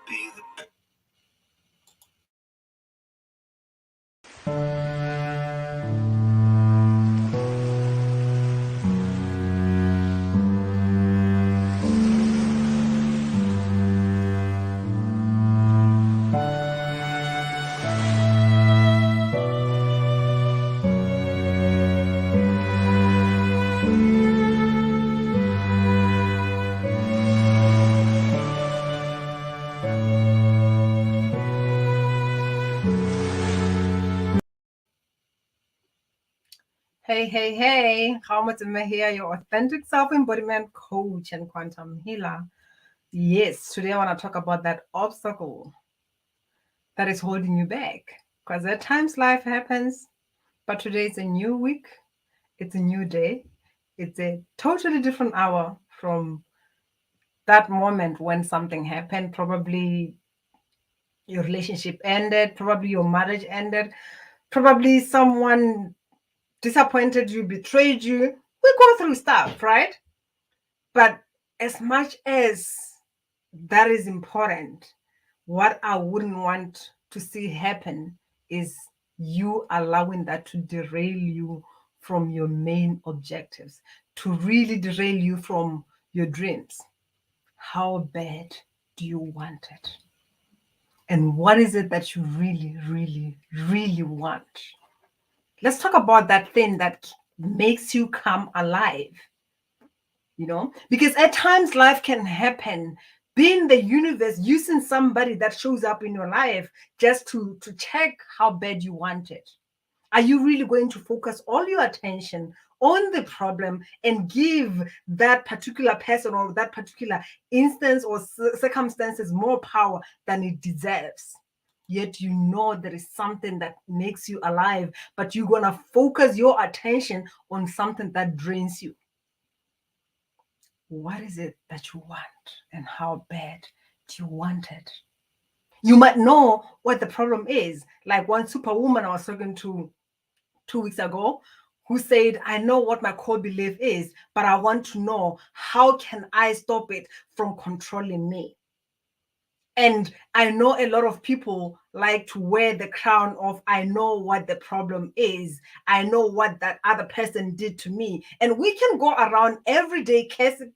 Hey, hey, hey, 𝘀𝘁𝗲𝗽𝗶 here, your authentic self-embodiment coach and quantum healer. Yes, today I want to talk about that obstacle that is holding you back. Because at times life happens, but today is a new week, it's a new day, it's a totally different hour from that moment when something happened. Probably your relationship ended, probably your marriage ended, probably someone disappointed you, betrayed you. We go through stuff, right? But as much as that is important, what I wouldn't want to see happen is you allowing that to derail you from your main objectives, to really derail you from your dreams. How bad do you want it? And what is it that you really, really, really want? Let's talk about that thing that makes you come alive, because at times life can happen, being the universe using somebody that shows up in your life just to check how bad you want it. Are you really going to focus all your attention on the problem and give that particular person or that particular instance or circumstances more power than it deserves? Yet you know there is something that makes you alive, but you're going to focus your attention on something that drains you. What is it that you want, and how bad do you want it? You might know what the problem is. Like one superwoman I was talking to 2 weeks ago, who said, I know what my core belief is, but I want to know how can I stop it from controlling me? And I know a lot of people like to wear the crown of, I know what the problem is. I know what that other person did to me. And we can go around every day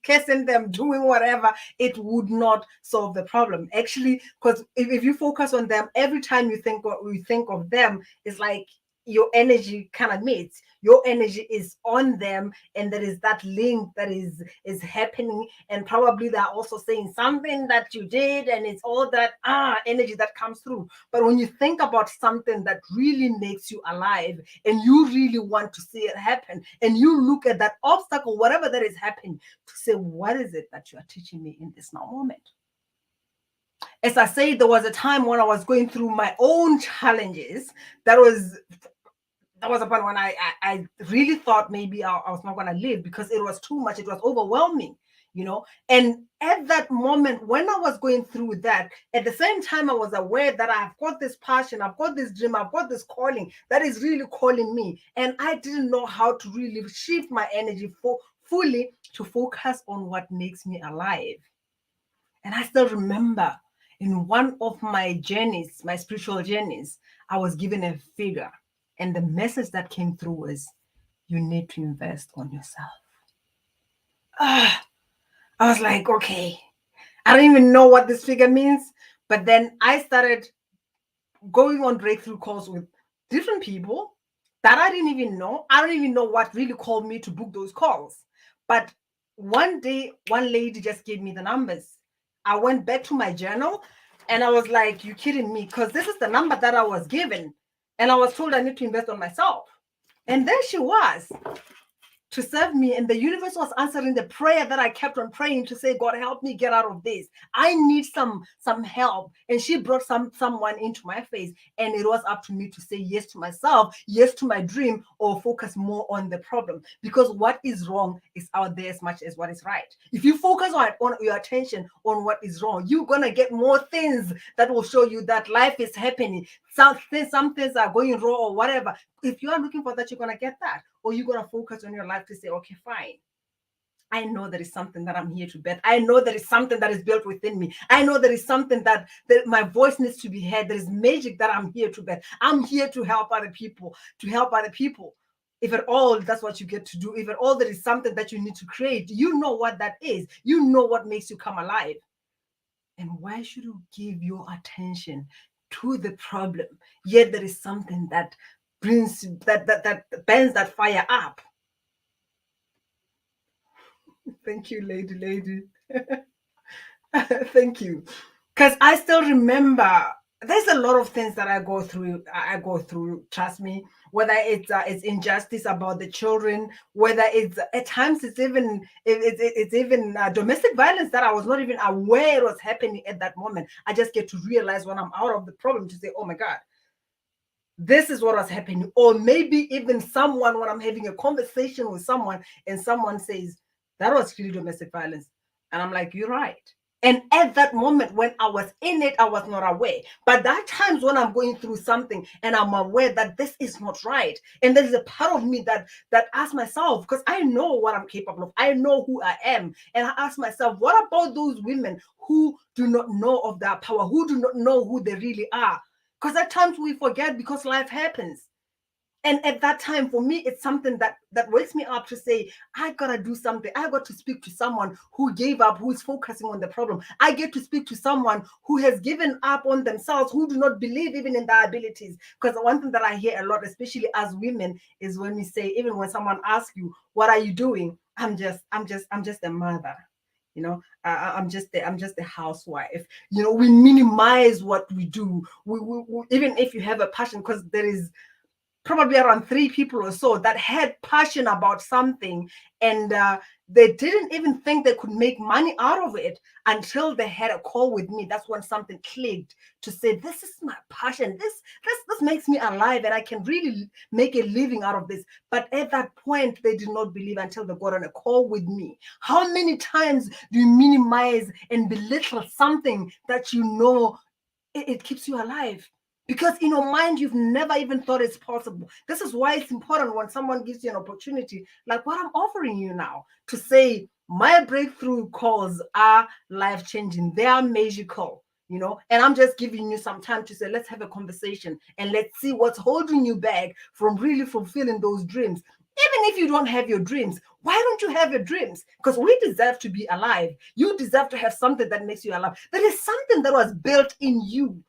cursing them, doing whatever. It would not solve the problem. Actually, because if you focus on them, every time you think of them, it's like your energy kind of meets. Your energy is on them, and there is that link that is happening, and probably they're also saying something that you did, and it's all that energy that comes through. But when you think about something that really makes you alive and you really want to see it happen, and you look at that obstacle, whatever that is happening, to say, what is it that you are teaching me in this now moment? As I say, there was a time when I was going through my own challenges. That was a point when I really thought maybe I was not going to live, because it was too much. It was overwhelming, And at that moment, when I was going through that, at the same time, I was aware that I've got this passion, I've got this dream, I've got this calling that is really calling me. And I didn't know how to really shift my energy fully to focus on what makes me alive. And I still remember in one of my journeys, my spiritual journeys, I was given a figure. And the message that came through was, you need to invest on yourself. I was like, okay, I don't even know what this figure means. But then I started going on breakthrough calls with different people that I didn't even know. I don't even know what really called me to book those calls. But one day, one lady just gave me the numbers. I went back to my journal and I was like, you kidding me? Because this is the number that I was given. And I was told I need to invest on myself. And there she was to serve me. And the universe was answering the prayer that I kept on praying to say, God, help me get out of this. I need some help. And she brought someone into my face. And it was up to me to say yes to myself, yes to my dream, or focus more on the problem. Because what is wrong is out there as much as what is right. If you focus on your attention on what is wrong, you're going to get more things that will show you that life is happening. Some things are going wrong or whatever. If you are looking for that, you're going to get that. Or you're going to focus on your life to say, okay, fine. I know there is something that I'm here to birth. I know there is something that is built within me. I know there is something that my voice needs to be heard. There is magic that I'm here to birth. I'm here to help other people, If at all that's what you get to do, if at all there is something that you need to create, you know what that is. You know what makes you come alive. And why should you give your attention to the problem, yet there is something that brings that burns that fire up? Thank you, lady. Thank you. Because I still remember there's a lot of things that I go through, trust me, whether it's injustice about the children, whether it's at times it's even domestic violence that I was not even aware was happening at that moment. I just get to realize when I'm out of the problem to say, oh my God, this is what was happening. Or maybe even someone, when I'm having a conversation with someone and someone says, that was really domestic violence. And I'm like, you're right. And at that moment when I was in it, I was not aware. But there are times when I'm going through something and I'm aware that this is not right. And there is a part of me that asks myself, because I know what I'm capable of. I know who I am. And I ask myself, what about those women who do not know of their power, who do not know who they really are? Because at times we forget because life happens. And at that time, for me, it's something that wakes me up to say, I gotta do something. I got to speak to someone who gave up, who is focusing on the problem. I get to speak to someone who has given up on themselves, who do not believe even in their abilities. Because one thing that I hear a lot, especially as women, is when we say, even when someone asks you, what are you doing? I'm just a mother. You know, I'm just a housewife. You know, we minimize what we do. We even if you have a passion, because there is probably around 3 people or so that had passion about something, and they didn't even think they could make money out of it until they had a call with me. That's when something clicked to say, this is my passion. This makes me alive and I can really make a living out of this. But at that point, they did not believe until they got on a call with me. How many times do you minimize and belittle something that you know it keeps you alive? Because in your mind, you've never even thought it's possible. This is why it's important when someone gives you an opportunity, like what I'm offering you now, to say, my breakthrough calls are life-changing. They are magical, you know, and I'm just giving you some time to say, let's have a conversation and let's see what's holding you back from really fulfilling those dreams. Even if you don't have your dreams, why don't you have your dreams? Because we deserve to be alive. You deserve to have something that makes you alive. There is something that was built in you.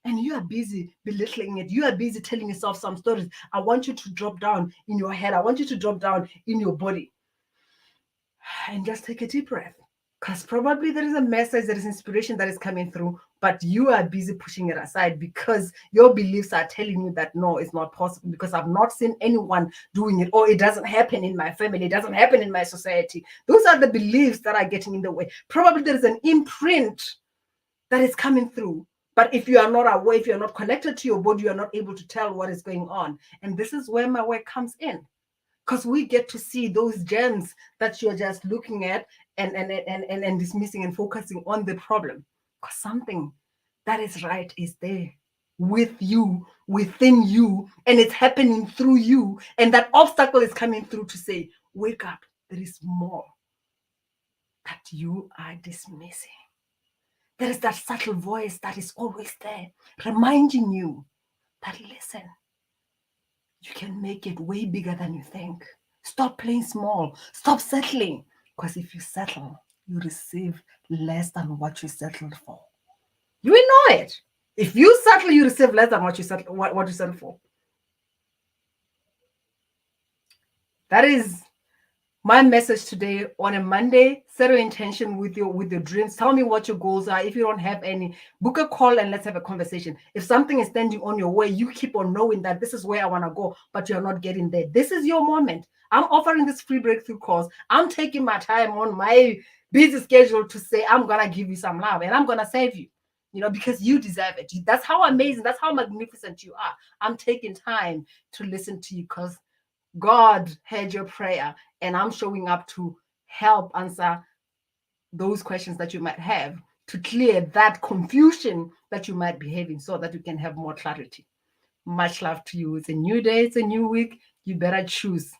And you are busy belittling it. You are busy telling yourself some stories. I want you to drop down in your head. I want you to drop down in your body. And just take a deep breath. Because probably there is a message, there is inspiration that is coming through, but you are busy pushing it aside because your beliefs are telling you that no, it's not possible, because I've not seen anyone doing it, or it doesn't happen in my family, it doesn't happen in my society. Those are the beliefs that are getting in the way. Probably there is an imprint that is coming through. But if you are not aware, if you're not connected to your body, you are not able to tell what is going on. And this is where my work comes in. Because we get to see those gems that you're just looking at and dismissing and focusing on the problem. Because something that is right is there with you, within you, and it's happening through you. And that obstacle is coming through to say, wake up, there is more that you are dismissing. There is that subtle voice that is always there, reminding you that, listen, you can make it way bigger than you think. Stop playing small. Stop settling. Because if you settle, you receive less than what you settled for. You will know it. If you settle, you receive less than what you settled for. That is my message today on a Monday. Set your intention with your dreams. Tell me what your goals are. If you don't have any, book a call and let's have a conversation. If something is standing on your way, you keep on knowing that this is where I want to go, but you're not getting there. This is your moment. I'm offering this free breakthrough course. I'm taking my time on my busy schedule to say, I'm going to give you some love and I'm going to save you, you know, because you deserve it. That's how amazing, that's how magnificent you are. I'm taking time to listen to you because God heard your prayer, and I'm showing up to help answer those questions that you might have, to clear that confusion that you might be having so that you can have more clarity. Much love to you. It's a new day, it's a new week. You better choose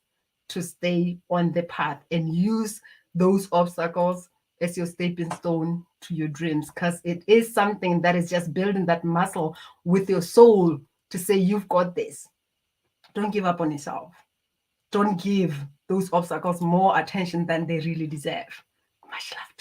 to stay on the path and use those obstacles as your stepping stone to your dreams, because it is something that is just building that muscle with your soul to say, you've got this. Don't give up on yourself. Don't give those obstacles more attention than they really deserve. Much love.